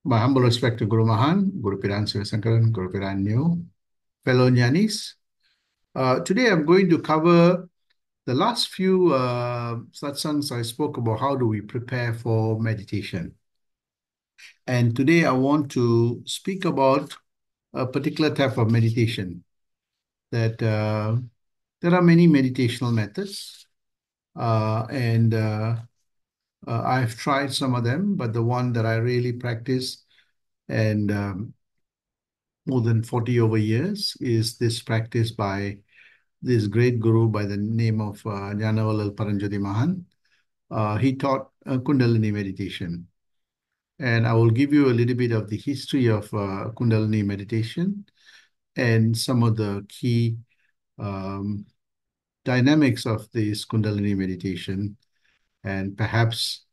My humble respect to Guru Mahan, Guru Piran Sivasankaran, Guru Piran New, fellow Jnanis. Today I'm going to cover the last few satsangs I spoke about how do we prepare for meditation. And today I want to speak about a particular type of meditation that there are many meditational methods and I've tried some of them, but the one that I really practice and more than 40 over years is this practice by this great guru by the name of Jnanavalal Paranjyothi Mahan. He taught Kundalini meditation. And I will give you a little bit of the history of Kundalini meditation and some of the key um, dynamics of this Kundalini meditation, and perhaps,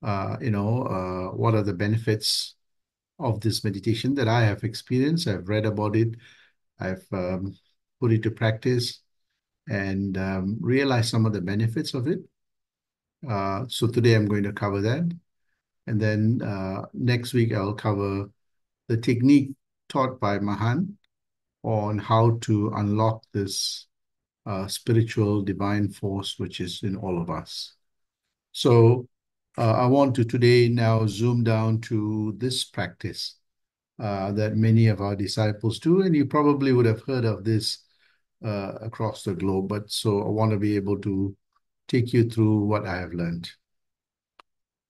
what are the benefits of this meditation that I have experienced. I've read about it. I've put it to practice and realized some of the benefits of it. So today I'm going to cover that. And then next week I'll cover the technique taught by Mahan on how to unlock this spiritual divine force which is in all of us. So I want to today now zoom down to this practice that many of our disciples do, and you probably would have heard of this across the globe. But so I want to be able to take you through what I have learned.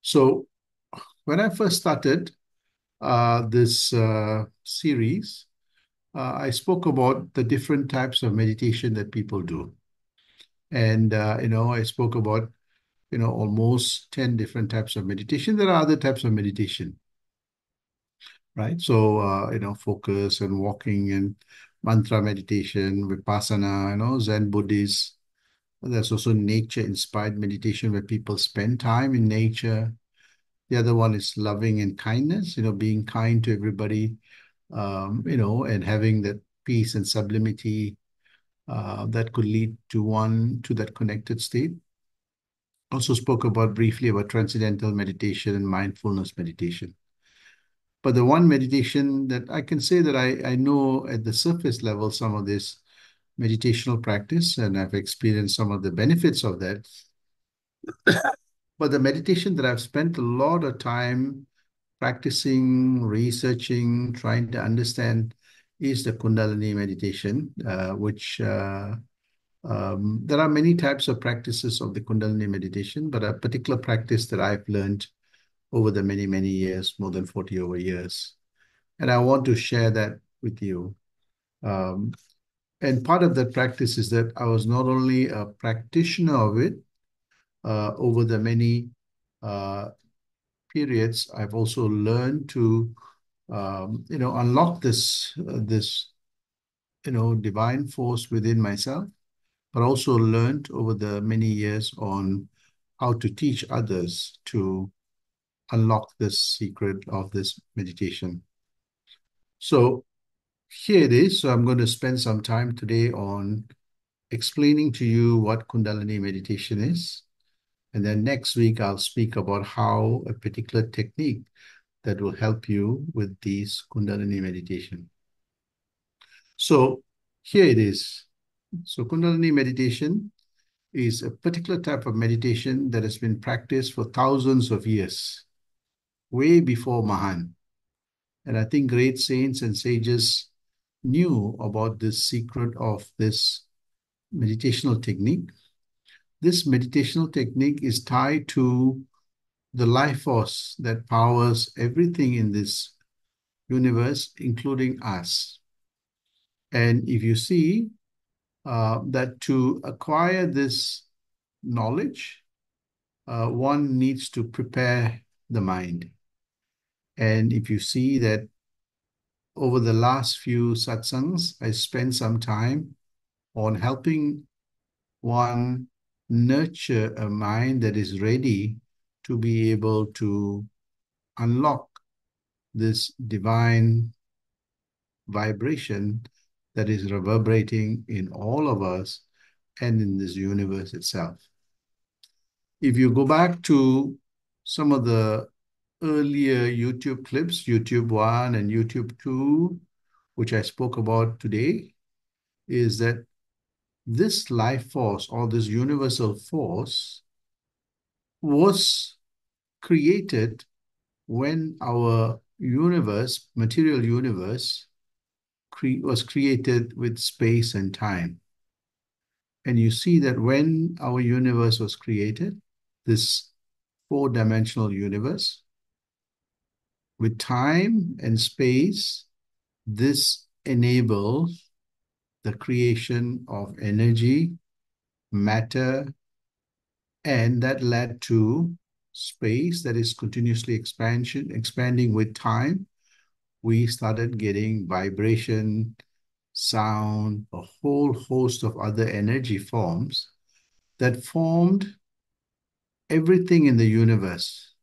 So when I first started this series, I spoke about the different types of meditation that people do. And, I spoke about, almost 10 different types of meditation. There are other types of meditation, right? So, focus and walking and mantra meditation, vipassana, Zen Buddhist. There's also nature-inspired meditation where people spend time in nature. The other one is loving and kindness, being kind to everybody, and having that peace and sublimity that could lead to one to that connected state. Also spoke about briefly about transcendental meditation and mindfulness meditation. But the one meditation that I can say that I know at the surface level some of this meditational practice, and I've experienced some of the benefits of that. But the meditation that I've spent a lot of time practicing, researching, trying to understand is the Kundalini meditation, which there are many types of practices of the Kundalini meditation, but a particular practice that I've learned over the many, many years, more than 40 over years. And I want to share that with you. Um, and part of that practice is that I was not only a practitioner of it over the many uh, periods, I've also learned to, unlock this divine force within myself, but also learned over the many years on how to teach others to unlock this secret of this meditation. So here it is. So I'm going to spend some time today on explaining to you what Kundalini meditation is. And then next week, I'll speak about how a particular technique that will help you with these Kundalini meditation. So here it is. So Kundalini meditation is a particular type of meditation that has been practiced for thousands of years, way before Mahan. And I think great saints and sages knew about this secret of this meditational technique. This meditational technique is tied to the life force that powers everything in this universe, including us. And if you see that to acquire this knowledge, one needs to prepare the mind. And if you see that over the last few satsangs, I spent some time on helping one nurture a mind that is ready to be able to unlock this divine vibration that is reverberating in all of us and in this universe itself. If you go back to some of the earlier YouTube clips, YouTube 1 and YouTube 2, which I spoke about today, is that this life force or this universal force was created when our universe, material universe, was created with space and time. And you see that when our universe was created, this four-dimensional universe, with time and space, this enables the creation of energy, matter, and that led to space that is continuously expanding with time. We started getting vibration, sound, a whole host of other energy forms that formed everything in the universe,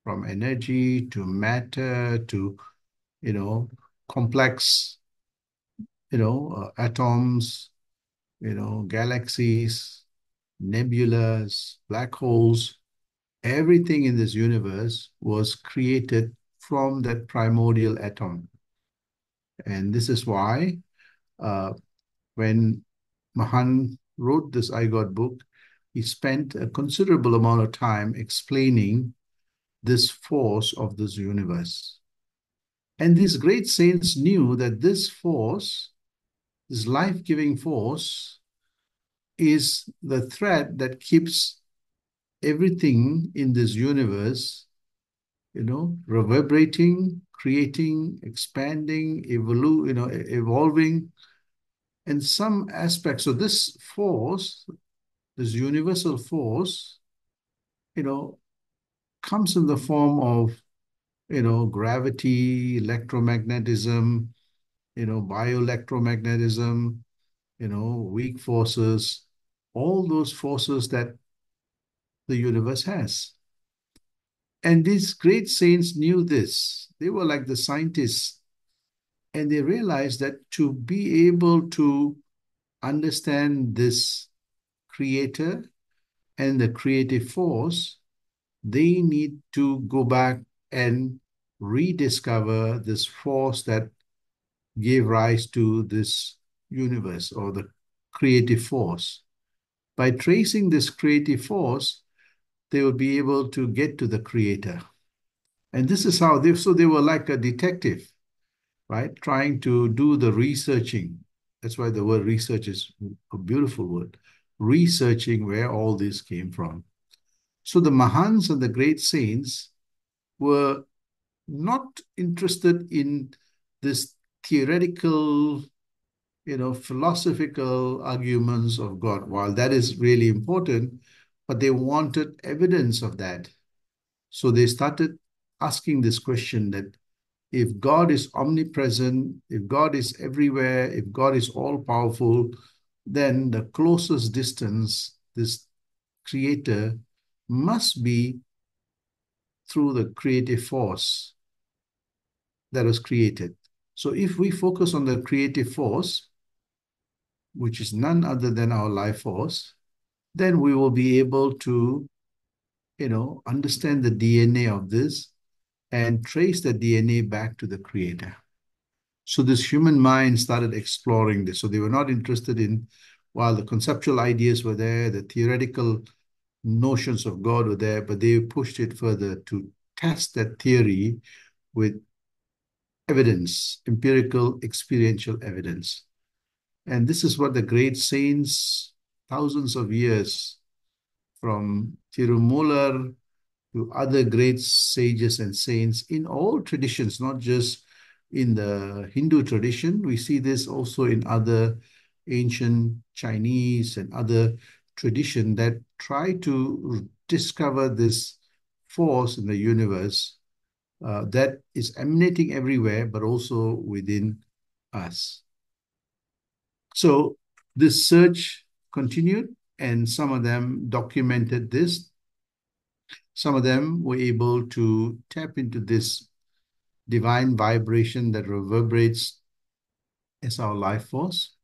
from energy to matter to, you know, complex, atoms, galaxies, nebulas, black holes. Everything in this universe was created from that primordial atom. And this is why uh, when Mahan wrote this I God book, he spent a considerable amount of time explaining this force of this universe. And these great saints knew that this force, this life giving force, is the thread that keeps everything in this universe, reverberating, creating, expanding, evolving. And some aspects of this force, this universal force, you know, comes in the form of, gravity, electromagnetism, bioelectromagnetism, weak forces, all those forces that the universe has. And these great saints knew this. They were like the scientists, and they realized that to be able to understand this creator and the creative force, they need to go back and rediscover this force that gave rise to this universe or the creative force. By tracing this creative force, they will be able to get to the creator. And this is how they were like a detective, right? Trying to do the researching. That's why the word research is a beautiful word. Researching where all this came from. So the Mahans and the great saints were not interested in this theoretical, philosophical arguments of God. While that is really important, but they wanted evidence of that. So they started asking this question that if God is omnipresent, if God is everywhere, if God is all powerful, then the closest distance this creator must be through the creative force that was created. So if we focus on the creative force, which is none other than our life force, then we will be able to, understand the DNA of this and trace the DNA back to the creator. So this human mind started exploring this. So they were not interested in, while the conceptual ideas were there, the theoretical notions of God were there, but they pushed it further to test that theory with evidence, empirical, experiential evidence. And this is what the great saints, thousands of years from Tirumular to other great sages and saints in all traditions, not just in the Hindu tradition. We see this also in other ancient Chinese and other tradition that try to discover this force in the universe that is emanating everywhere, but also within us. So this search continued, and some of them documented this. Some of them were able to tap into this divine vibration that reverberates as our life force.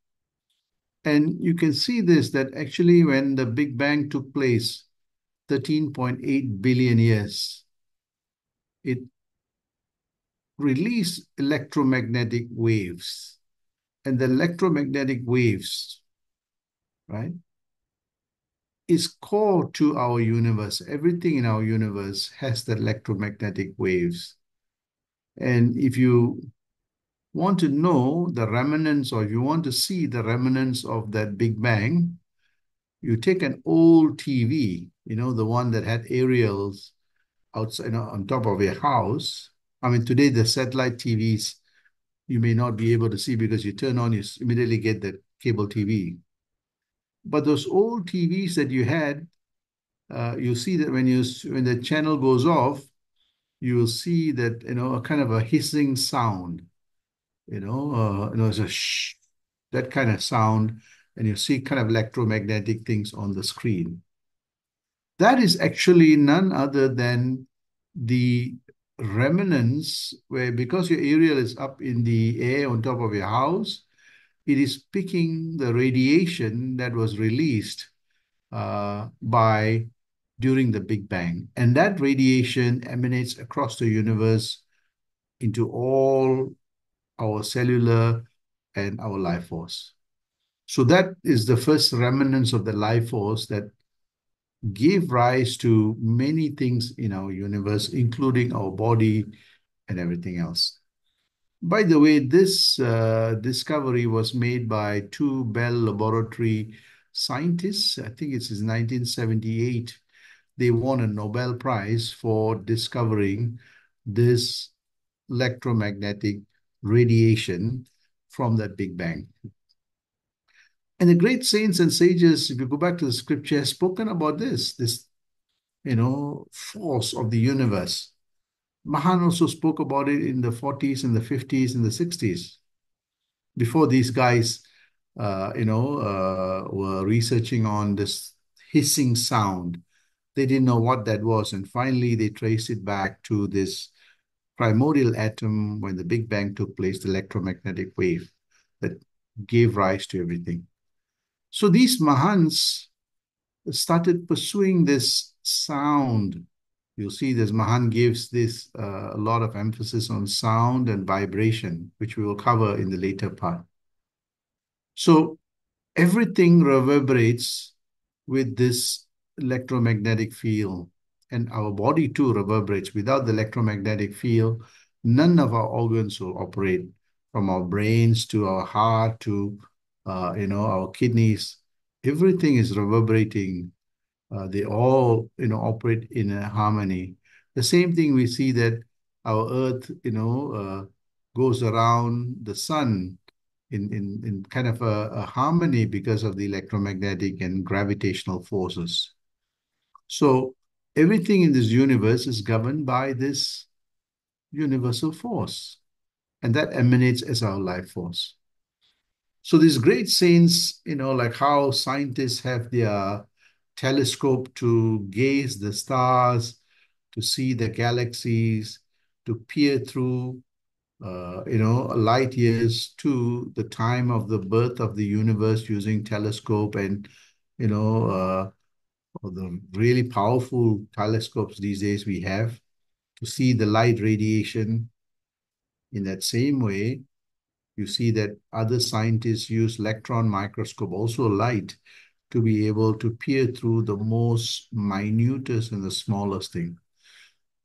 And you can see this that actually, when the Big Bang took place 13.8 billion years, it releases electromagnetic waves. And the electromagnetic waves, right, is core to our universe. Everything in our universe has the electromagnetic waves. And if you want to know the remnants, or if you want to see the remnants of that Big Bang, you take an old TV, the one that had aerials outside, on top of your house. I mean, today the satellite TVs you may not be able to see because you turn on, you immediately get the cable TV. But those old TVs that you had, you see that when the channel goes off, you will see that a kind of a hissing sound. It's a shh, that kind of sound, and you see kind of electromagnetic things on the screen. That is actually none other than the remnants where, because your aerial is up in the air on top of your house, it is picking the radiation that was released by during the Big Bang. And that radiation emanates across the universe into all our cellular and our life force. So that is the first remnants of the life force that gave rise to many things in our universe, including our body and everything else. By the way, this discovery was made by two Bell Laboratory scientists. I think it's in 1978. They won a Nobel Prize for discovering this electromagnetic radiation from that Big Bang. And the great saints and sages, if you go back to the scripture, have spoken about this force of the universe. Mahan also spoke about it in the 40s and the 50s and the 60s. Before these guys, were researching on this hissing sound. They didn't know what that was. And finally, they traced it back to this primordial atom when the Big Bang took place, the electromagnetic wave that gave rise to everything. So these Mahans started pursuing this sound. You'll see this Mahan gives this a lot of emphasis on sound and vibration, which we will cover in the later part. So everything reverberates with this electromagnetic field, and our body too reverberates. Without the electromagnetic field, none of our organs will operate, from our brains to our heart to our kidneys. Everything is reverberating. They all operate in a harmony. The same thing we see that our earth goes around the sun in kind of a harmony because of the electromagnetic and gravitational forces. So everything in this universe is governed by this universal force, and that emanates as our life force. So these great saints, like how scientists have their telescope to gaze the stars, to see the galaxies, to peer through light years to the time of the birth of the universe using telescope and, or the really powerful telescopes these days we have to see the light radiation. In that same way, you see that other scientists use electron microscope, also light, to be able to peer through the most minutest and the smallest thing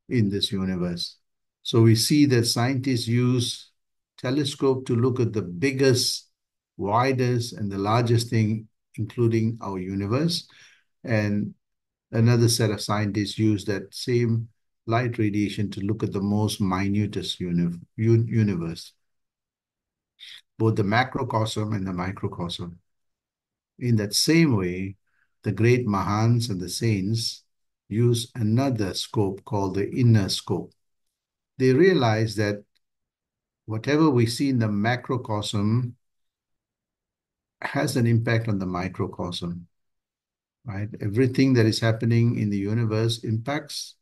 in this universe. So we see that scientists use telescope to look at the biggest, widest, and the largest thing, including our universe. And another set of scientists use that same light radiation to look at the most minutest universe, both the macrocosm and the microcosm. In that same way, the great Mahans and the saints use another scope called the inner scope. They realize that whatever we see in the macrocosm has an impact on the microcosm, right? Everything that is happening in the universe impacts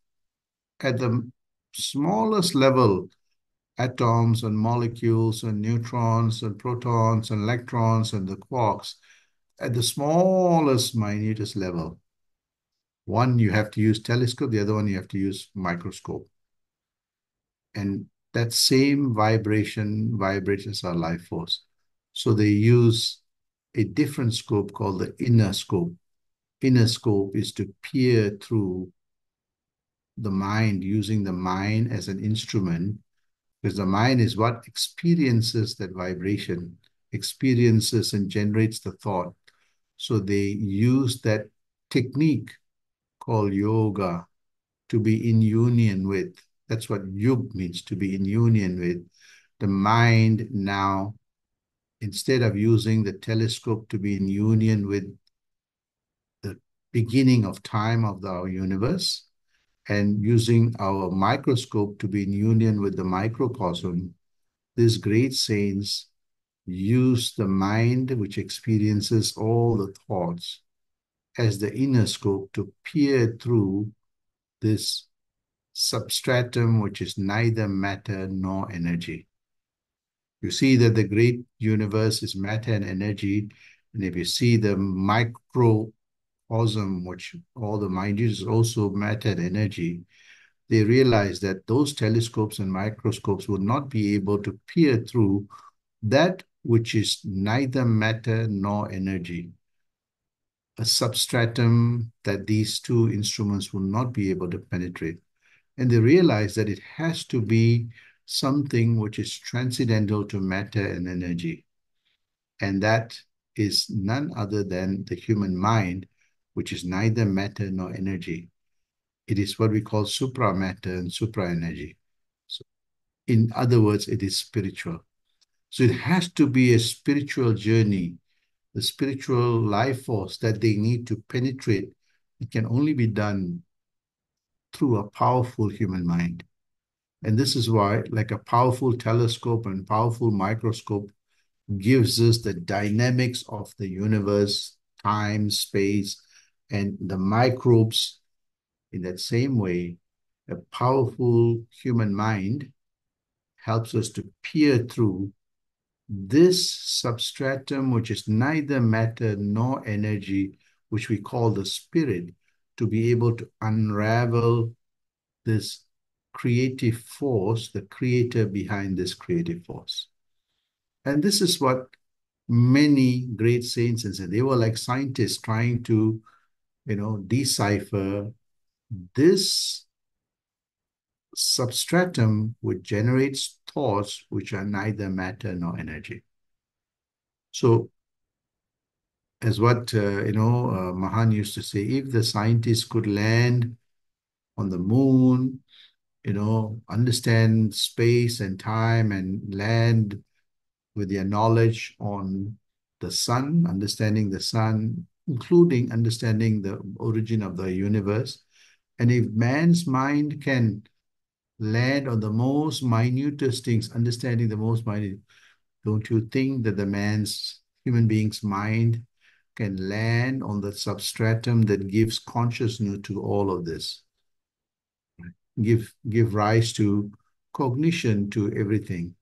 at the smallest level atoms and molecules and neutrons and protons and electrons and the quarks at the smallest, minutest level. One, you have to use telescope. The other one, you have to use microscope. And that same vibration vibrates as our life force. So they use a different scope called the inner scope. Inner scope is to peer through the mind, using the mind as an instrument, because the mind is what experiences that vibration, experiences and generates the thought. So they use that technique called yoga to be in union with. That's what yug means, to be in union with. The mind now, instead of using the telescope to be in union with the beginning of time of our universe, and using our microscope to be in union with the microcosm, these great saints use the mind, which experiences all the thoughts, as the inner scope to peer through this substratum, which is neither matter nor energy. You see that the great universe is matter and energy. And if you see the microcosm, which all the mind is also matter and energy, they realize that those telescopes and microscopes will not be able to peer through that which is neither matter nor energy, a substratum that these two instruments will not be able to penetrate. And they realize that it has to be something which is transcendental to matter and energy. And that is none other than the human mind, which is neither matter nor energy. It is what we call supra-matter and supra-energy. So, in other words, it is spiritual. So it has to be a spiritual journey, the spiritual life force that they need to penetrate. It can only be done through a powerful human mind. And this is why, like a powerful telescope and powerful microscope gives us the dynamics of the universe, time, space, and the microbes. In that same way, a powerful human mind helps us to peer through this substratum, which is neither matter nor energy, which we call the spirit, to be able to unravel this creative force, the creator behind this creative force. And this is what many great saints said. They were like scientists trying to, decipher this substratum which generates thoughts which are neither matter nor energy. So, as what Mahan used to say, if the scientists could land on the moon, understand space and time, and land with their knowledge on the sun, understanding the sun, including understanding the origin of the universe. And if man's mind can land on the most minutest things, understanding the most minute, don't you think that human being's mind can land on the substratum that gives consciousness to all of this, give rise to cognition to everything?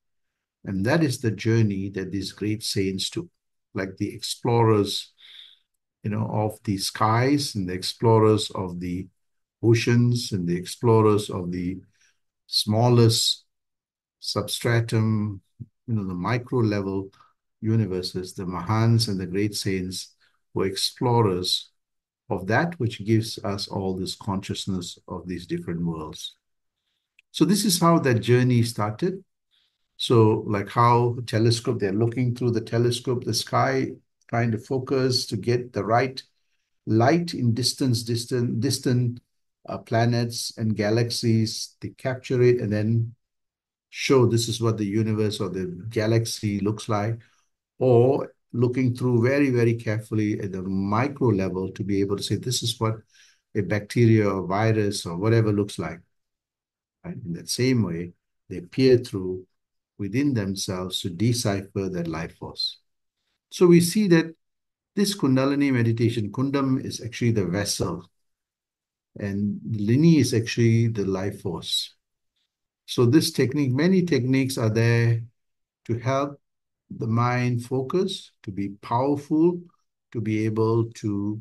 And that is the journey that these great saints took, like the explorers, of the skies, and the explorers of the oceans, and the explorers of the smallest substratum, the micro level universes. The Mahans and the great saints were explorers of that which gives us all this consciousness of these different worlds. So this is how that journey started. So like how a telescope, they're looking through the telescope, the sky, trying to focus to get the right light in distant planets and galaxies. They capture it and then show this is what the universe or the galaxy looks like, or looking through very, very carefully at the micro level to be able to say, this is what a bacteria or virus or whatever looks like. Right? In that same way, they peer through within themselves to decipher that life force. So we see that this Kundalini meditation, Kundam is actually the vessel, and Lini is actually the life force. So this technique, many techniques are there to help the mind focus, to be powerful, to be able to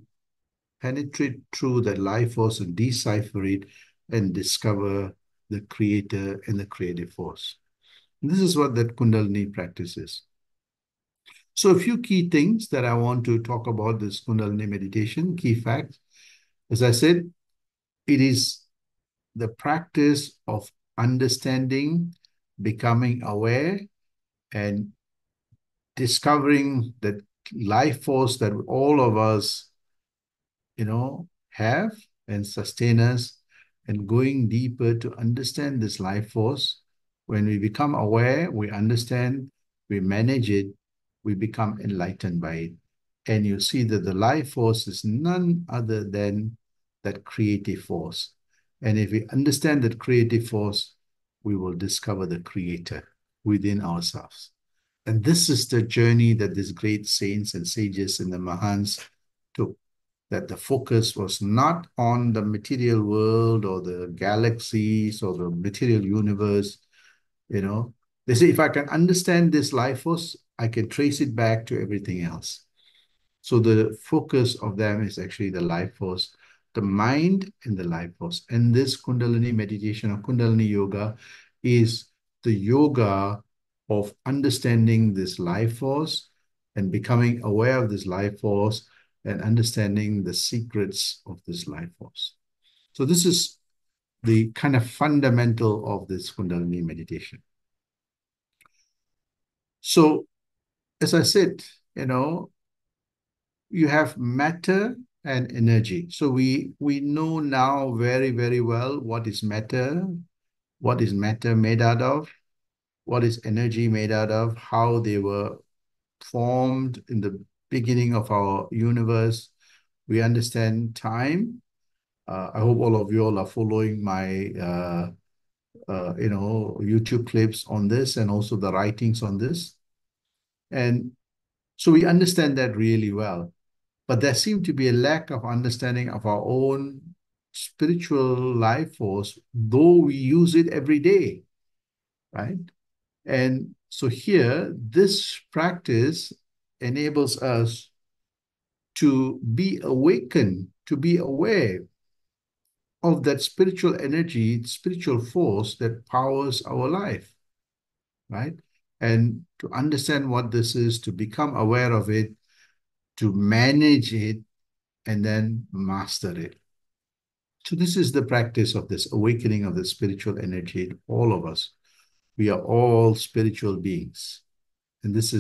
penetrate through that life force and decipher it and discover the creator and the creative force. And this is what that Kundalini practice is. So a few key things that I want to talk about this Kundalini meditation, key facts. As I said, it is the practice of understanding, becoming aware, and discovering that life force that all of us, have and sustain us, and going deeper to understand this life force. When we become aware, we understand, we manage it, we become enlightened by it. And you see that the life force is none other than that creative force. And if we understand that creative force, we will discover the creator within ourselves. And this is the journey that these great saints and sages and the Mahans took, that the focus was not on the material world or the galaxies or the material universe. You know, they say, if I can understand this life force, I can trace it back to everything else. So the focus of them is actually the life force, the mind and the life force. And this Kundalini meditation or Kundalini yoga is the yoga of understanding this life force and becoming aware of this life force and understanding the secrets of this life force. So this is the kind of fundamental of this Kundalini meditation. So as I said, you have matter and energy. So we know now very, very well what is matter made out of, what is energy made out of, how they were formed in the beginning of our universe. We understand time. I hope all of you all are following my YouTube clips on this and also the writings on this. And so we understand that really well. But there seemed to be a lack of understanding of our own spiritual life force, though we use it every day, right? And so here, this practice enables us to be awakened, to be aware of that spiritual energy, spiritual force that powers our life, right? And to understand what this is, to become aware of it, to manage it, and then master it. So this is the practice of this awakening of the spiritual energy in all of us. We are all spiritual beings. And this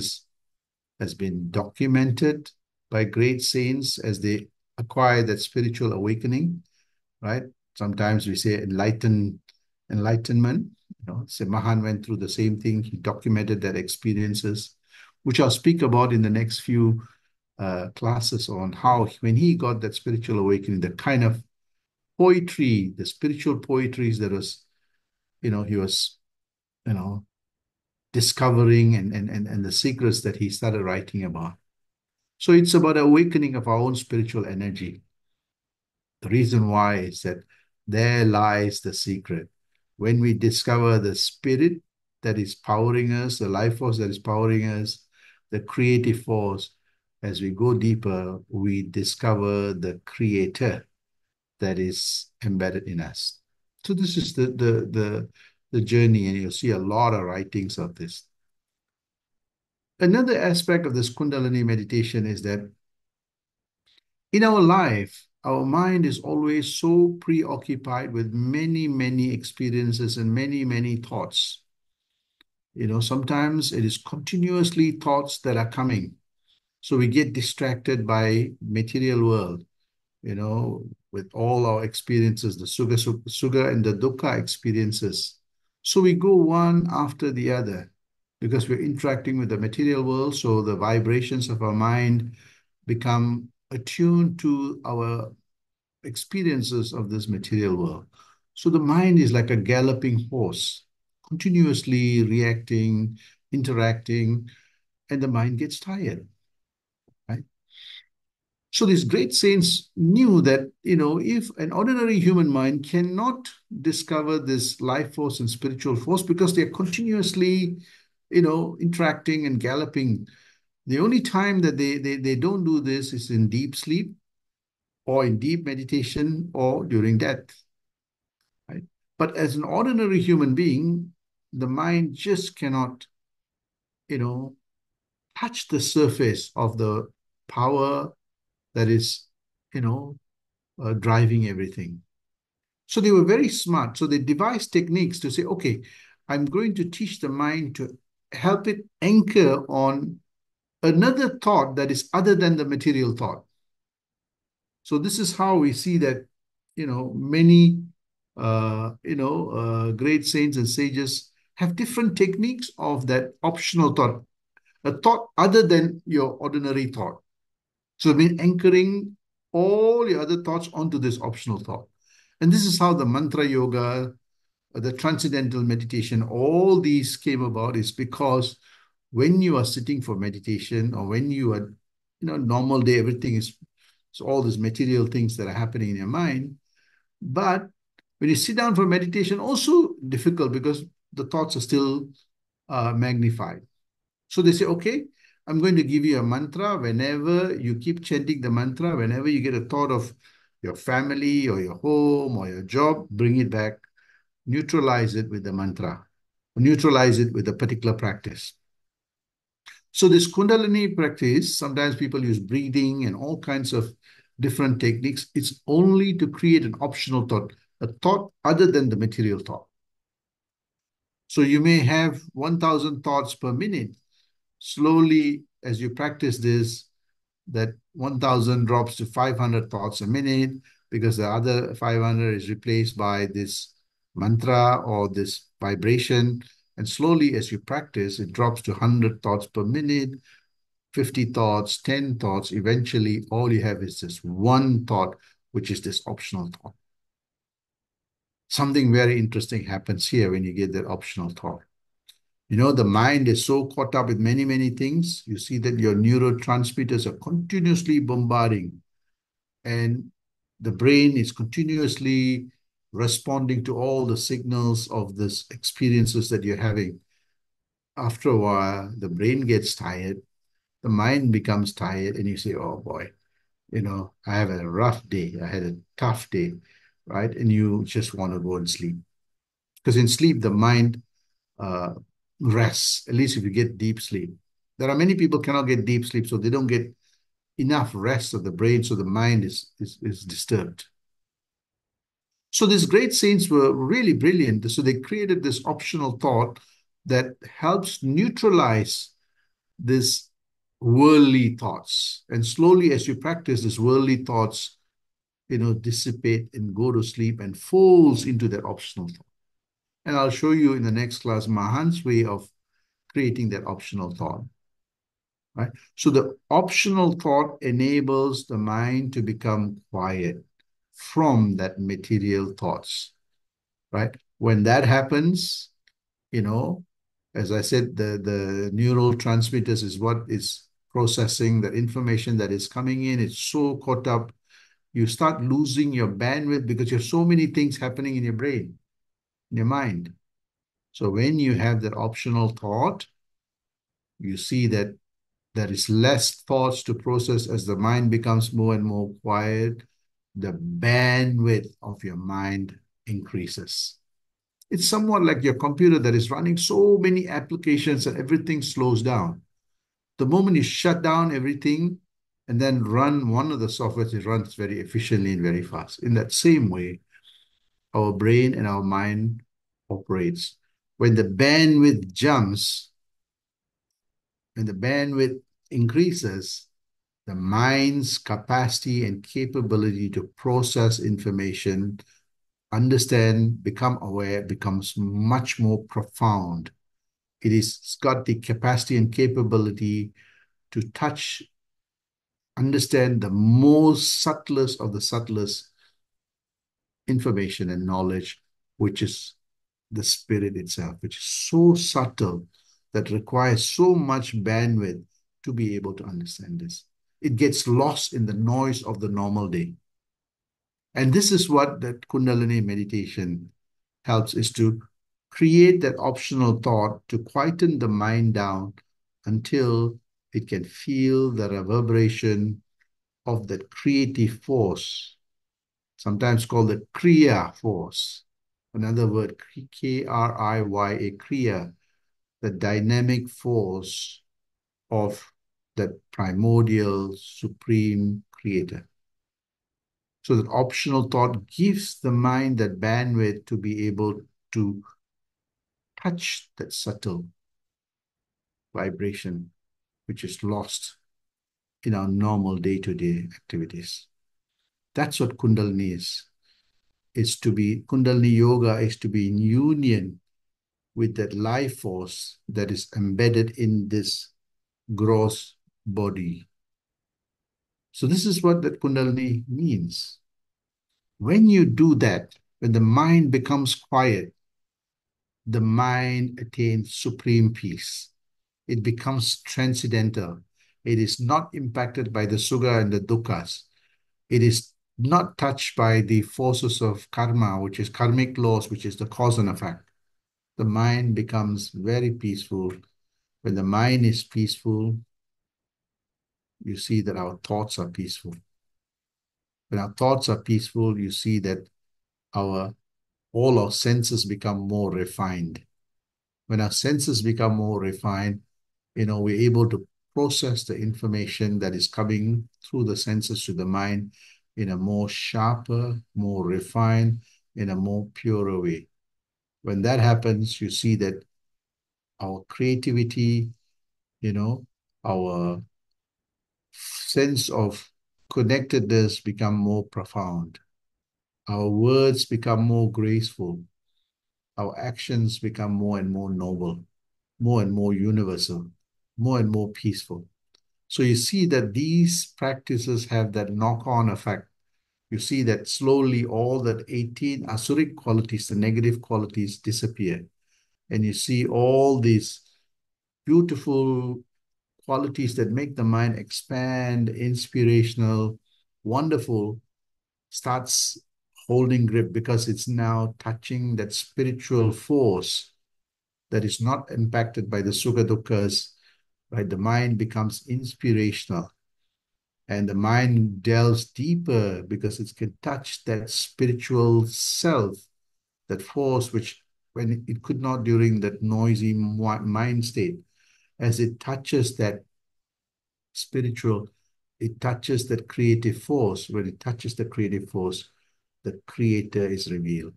has been documented by great saints as they acquire that spiritual awakening, right? Sometimes we say enlightenment. Say Mahan went through the same thing. He documented that experiences, which I'll speak about in the next few classes on how when he got that spiritual awakening, the kind of poetry, the spiritual poetries that he was, discovering and the secrets that he started writing about. So it's about awakening of our own spiritual energy. The reason why is that there lies the secret. When we discover the spirit that is powering us, the life force that is powering us, the creative force, as we go deeper, we discover the creator that is embedded in us. So this is the journey, and you'll see a lot of writings of this. Another aspect of this Kundalini meditation is that in our life, our mind is always so preoccupied with many, many experiences and many, many thoughts. Sometimes it is continuously thoughts that are coming. So we get distracted by material world, with all our experiences, the suga and the dukkha experiences. So we go one after the other because we're interacting with the material world. So the vibrations of our mind become attuned to our experiences of this material world. So the mind is like a galloping horse, continuously reacting, interacting, and the mind gets tired, right? So these great saints knew that, if an ordinary human mind cannot discover this life force and spiritual force because they're continuously, interacting and galloping, the only time that they don't do this is in deep sleep or in deep meditation or during death, right? But as an ordinary human being, the mind just cannot, you know, touch the surface of the power that is, you know, driving everything. So they were very smart. So they devised techniques to say, okay, I'm going to teach the mind to help it anchor on another thought that is other than the material thought. So this is how we see that, many, great saints and sages have different techniques of that optional thought, a thought other than your ordinary thought. So I mean anchoring all your other thoughts onto this optional thought. And this is how the mantra yoga, the transcendental meditation, all these came about is because when you are sitting for meditation or when you are, normal day, everything is, so all these material things that are happening in your mind. But when you sit down for meditation, also difficult because the thoughts are still magnified. So they say, okay, I'm going to give you a mantra. Whenever you keep chanting the mantra, whenever you get a thought of your family or your home or your job, bring it back, neutralize it with the mantra, neutralize it with a particular practice. So this Kundalini practice, sometimes people use breathing and all kinds of different techniques. It's only to create an optional thought, a thought other than the material thought. So you may have 1,000 thoughts per minute. Slowly, as you practice this, that 1,000 drops to 500 thoughts a minute because the other 500 is replaced by this mantra or this vibration. And slowly, as you practice, it drops to 100 thoughts per minute, 50 thoughts, 10 thoughts. Eventually, all you have is this one thought, which is this optional thought. Something very interesting happens here when you get that optional thought. The mind is so caught up with many, many things. You see that your neurotransmitters are continuously bombarding, and the brain is continuously responding to all the signals of these experiences that you're having. After a while, the brain gets tired, the mind becomes tired, and you say, oh boy, I have a rough day. I had a tough day, right? And you just want to go and sleep. Because in sleep, the mind uh, rests, at least if you get deep sleep. There are many people cannot get deep sleep, so they don't get enough rest of the brain, so the mind is disturbed. So these great saints were really brilliant. So they created this optional thought that helps neutralize this worldly thoughts. And slowly, as you practice, these worldly thoughts, dissipate and go to sleep and falls into that optional thought. And I'll show you in the next class Mahan's way of creating that optional thought. Right? So the optional thought enables the mind to become quiet from that material thoughts. Right? When that happens, as I said, the neural transmitters is what is processing the information that is coming in. It's so caught up. You start losing your bandwidth because you have so many things happening in your brain, in your mind. So when you have that optional thought, you see that there is less thoughts to process as the mind becomes more and more quiet. The bandwidth of your mind increases. It's somewhat like your computer that is running so many applications and everything slows down. The moment you shut down everything and then run one of the softwares, it runs very efficiently and very fast. In that same way, our brain and our mind operates. When the bandwidth jumps, when the bandwidth increases, the mind's capacity and capability to process information, understand, become aware, becomes much more profound. It's got the capacity and capability to touch, understand the most subtlest of the subtlest information and knowledge, which is the spirit itself, which is so subtle that requires so much bandwidth to be able to understand this. It gets lost in the noise of the normal day. And this is what that Kundalini meditation helps, is to create that optional thought to quieten the mind down until it can feel the reverberation of that creative force, sometimes called the Kriya force, Another word, Kriya, Kriya, the dynamic force of that primordial supreme creator. So that optional thought gives the mind that bandwidth to be able to touch that subtle vibration, which is lost in our normal day-to-day activities. That's what Kundalini is. Kundalini Yoga is to be in union with that life force that is embedded in this gross body. So this is what that Kundalini means. When you do that, when the mind becomes quiet, the mind attains supreme peace. It becomes transcendental. It is not impacted by the sugha and the dukkhas. It is not touched by the forces of karma, which is karmic laws, which is the cause and effect. The mind becomes very peaceful. When the mind is peaceful, you see that our thoughts are peaceful. When our thoughts are peaceful, you see that all our senses become more refined. When our senses become more refined, we're able to process the information that is coming through the senses to the mind in a more sharper, more refined, in a more purer way. When that happens, you see that our creativity, our sense of connectedness become more profound. Our words become more graceful. Our actions become more and more noble, more and more universal, more and more peaceful. So you see that these practices have that knock-on effect. You see that slowly all that 18 asuric qualities, the negative qualities, disappear. And you see all these beautiful qualities that make the mind expand, inspirational, wonderful, starts holding grip because it's now touching that spiritual force that is not impacted by the sukha dukkhas, right? The mind becomes inspirational and the mind delves deeper because it can touch that spiritual self, that force which when it could not during that noisy mind state. As it touches that spiritual, it touches that creative force. When it touches the creative force, the creator is revealed.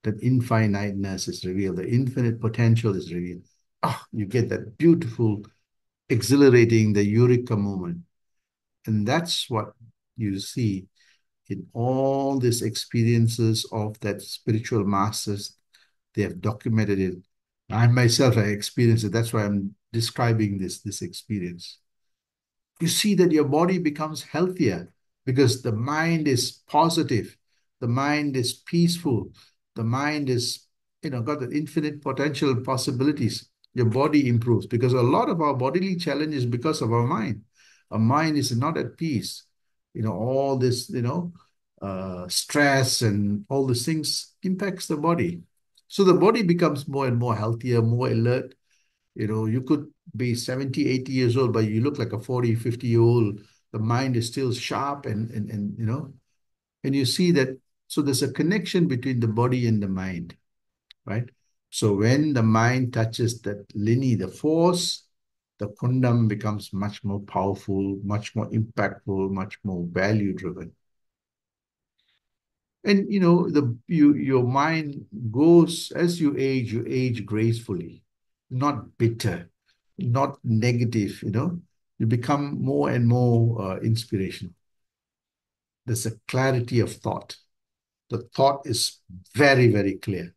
That infiniteness is revealed. The infinite potential is revealed. You get that beautiful, exhilarating, the eureka moment. And that's what you see in all these experiences of that spiritual masters. They have documented it. I myself, I experienced it. That's why I'm describing this experience. You see that your body becomes healthier because the mind is positive, the mind is peaceful, the mind is, got the infinite potential possibilities. Your body improves because a lot of our bodily challenge is because of our mind. Our mind is not at peace. All this, stress and all these things impacts the body. So the body becomes more and more healthier, more alert. You could be 70, 80 years old, but you look like a 40, 50-year-old. The mind is still sharp and you see that. So there's a connection between the body and the mind, right? So when the mind touches that lini, the force, the kundam becomes much more powerful, much more impactful, much more value driven. And your mind goes as you age gracefully, not bitter, not negative, you become more and more inspirational. There's a clarity of thought. The thought is very, very clear.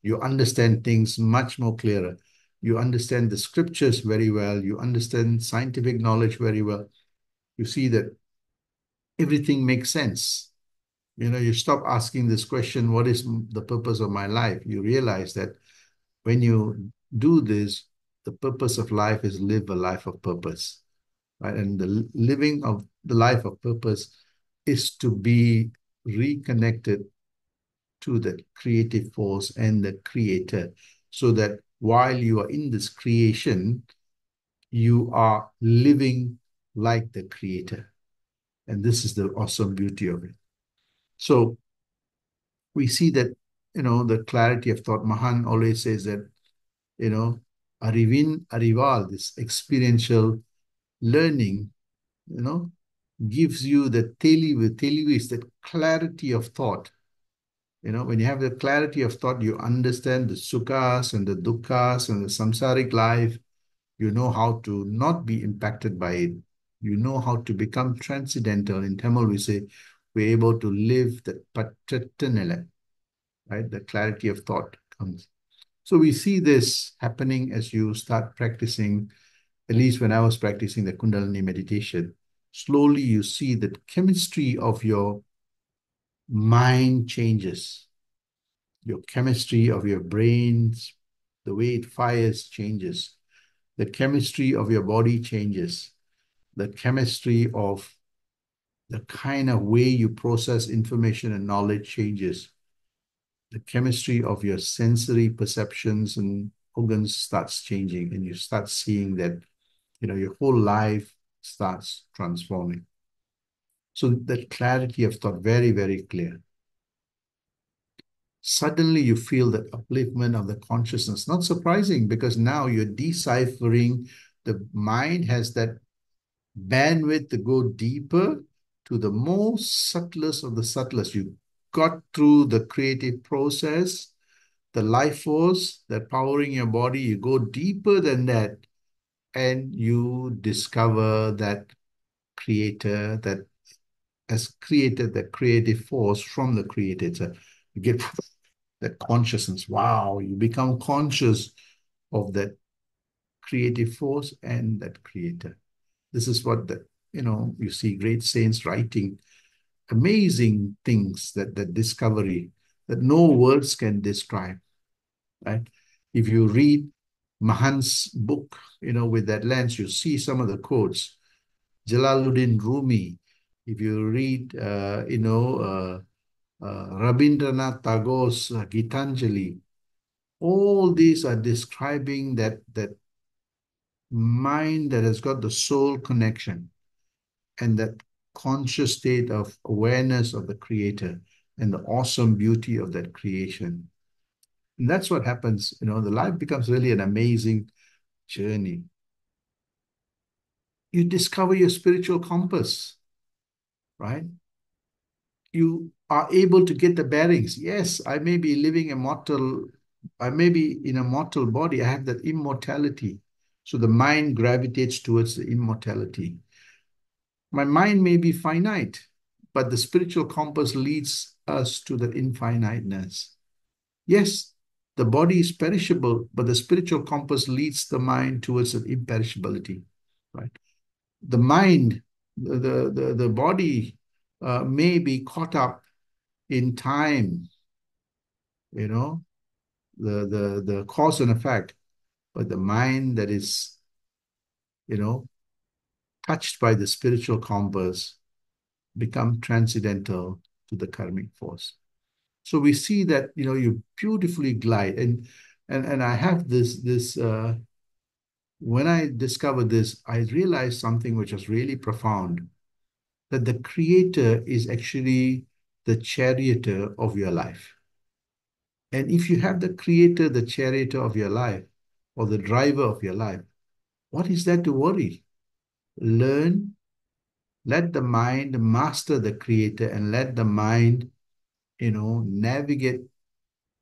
You understand things much more clearer. You understand the scriptures very well. You understand scientific knowledge very well. You see that everything makes sense. You stop asking this question, what is the purpose of my life? You realize that when you do this, the purpose of life is live a life of purpose, right? And the living of the life of purpose is to be reconnected to the creative force and the creator, so that while you are in this creation, you are living like the creator. And this is the awesome beauty of it. So we see that, the clarity of thought. Mahan always says that, Arivin Arival, this experiential learning, you know, gives you the telivu. Telivu is that clarity of thought. When you have the clarity of thought, you understand the sukhas and the dukkhas and the samsaric life. You know how to not be impacted by it. You know how to become transcendental. In Tamil, we say we're able to live the patratanila, right? The clarity of thought comes. So we see this happening as you start practicing, at least when I was practicing the Kundalini meditation. Slowly you see that chemistry of your mind changes. Your chemistry of your brains, the way it fires changes. The chemistry of your body changes. The chemistry of the kind of way you process information and knowledge changes. The chemistry of your sensory perceptions and organs starts changing, and you start seeing that, your whole life starts transforming. So that clarity of thought, very, very clear. Suddenly you feel that upliftment of the consciousness. Not surprising, because now you're deciphering. The mind has that bandwidth to go deeper to the most subtlest of the subtlest. You got through the creative process, the life force that powering your body. You go deeper than that, and you discover that creator that has created the creative force from the creator. So you get that consciousness. Wow, you become conscious of that creative force and that creator. This is what you see great saints writing amazing things, that discovery that no words can describe, right? If you read Mahan's book, with that lens, you see some of the quotes. Jalaluddin Rumi, if you read, Rabindranath Tagore's Gitanjali, all these are describing that mind that has got the soul connection and that conscious state of awareness of the creator and the awesome beauty of that creation. And that's what happens. The life becomes really an amazing journey. You discover your spiritual compass, right? You are able to get the bearings. Yes, I may be living a mortal, I may be in a mortal body. I have that immortality. So the mind gravitates towards the immortality. My mind may be finite, but the spiritual compass leads us to the infiniteness. Yes, the body is perishable, but the spiritual compass leads the mind towards the imperishability, right? The mind, the body may be caught up in time, you know, the cause and effect, but the mind that is, you know, touched by the spiritual compass become transcendental to the karmic force. So we see that, you beautifully glide. And I have this when I discovered this, I realized something which was really profound, that the creator is actually the charioteer of your life. And if you have the creator, the charioteer of your life, or the driver of your life, what is there to worry? Learn, let the mind master the creator, and let the mind, navigate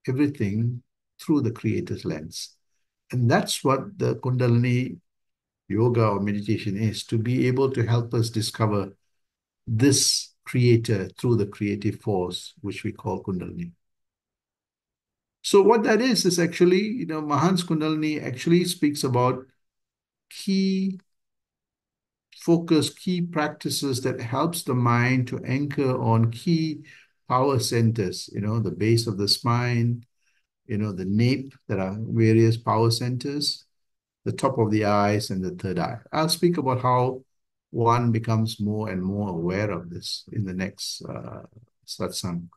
everything through the creator's lens. And that's what the Kundalini yoga or meditation is, to be able to help us discover this creator through the creative force, which we call Kundalini. So what that is actually, Mahan's Kundalini actually speaks about key focus, key practices that helps the mind to anchor on key power centers, the base of the spine, the nape, that are various power centers, the top of the eyes, and the third eye. I'll speak about how one becomes more and more aware of this in the next satsang.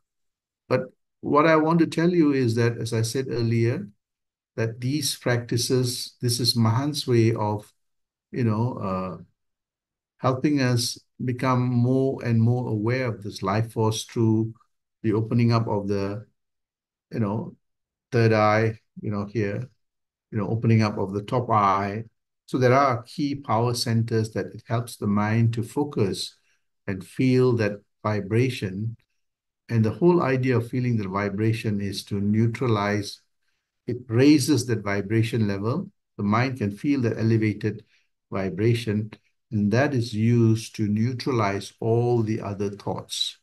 But what I want to tell you is that, as I said earlier, that these practices, this is Mahan's way of, helping us become more and more aware of this life force through the opening up of the you know, third eye, here, opening up of the top eye. So there are key power centers that it helps the mind to focus and feel that vibration. And the whole idea of feeling the vibration is to neutralize. It raises that vibration level. The mind can feel the elevated vibration, and that is used to neutralize all the other thoughts.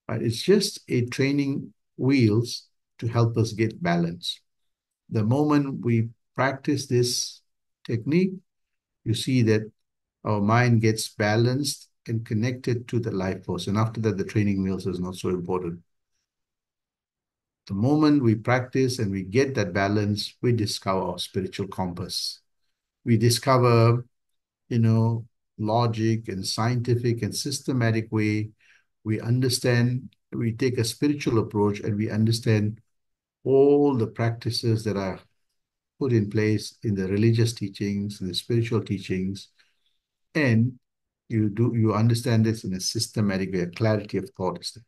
Right? It's just a training wheels to help us get balance. The moment we practice this technique, you see that our mind gets balanced and connected to the life force. And after that, the training wheels is not so important. The moment we practice and we get that balance, we discover our spiritual compass. We discover, you know, logic and scientific and systematic way. We understand, we take a spiritual approach and we understand all the practices that are put in place in the religious teachings, in the spiritual teachings, and you understand this in a systematic way, a clarity of thought is there.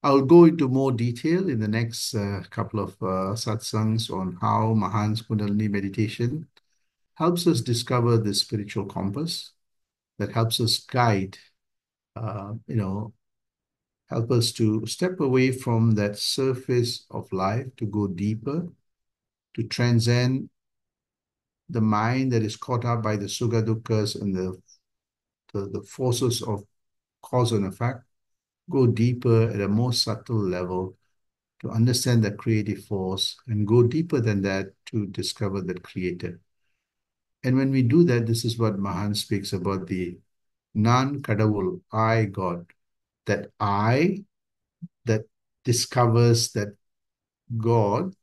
I'll go into more detail in the next couple of satsangs on how Mahan's Kundalini meditation helps us discover the spiritual compass that helps us guide, uh, you know, help us to step away from that surface of life to go deeper, to transcend the mind that is caught up by the sukha dukkhas and the forces of cause and effect, go deeper at a more subtle level to understand the creative force and go deeper than that to discover the creator. And when we do that, this is what Mahan speaks about the Nan Kadavul, I God, that I that discovers that God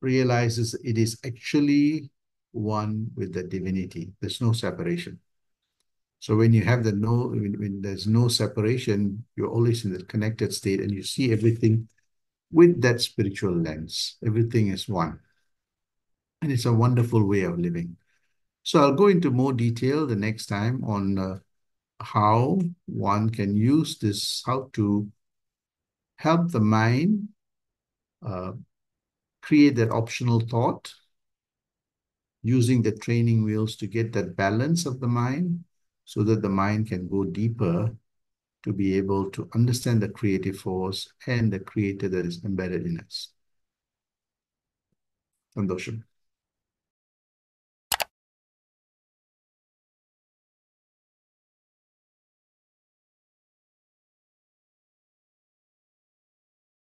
realizes it is actually one with the divinity. There's no separation. So when you have the no, when there's no separation, you're always in the connected state and you see everything with that spiritual lens. Everything is one. And it's a wonderful way of living. So I'll go into more detail the next time on how one can use this, how to help the mind uh, create that optional thought using the training wheels to get that balance of the mind so that the mind can go deeper to be able to understand the creative force and the creator that is embedded in us. Sandosham.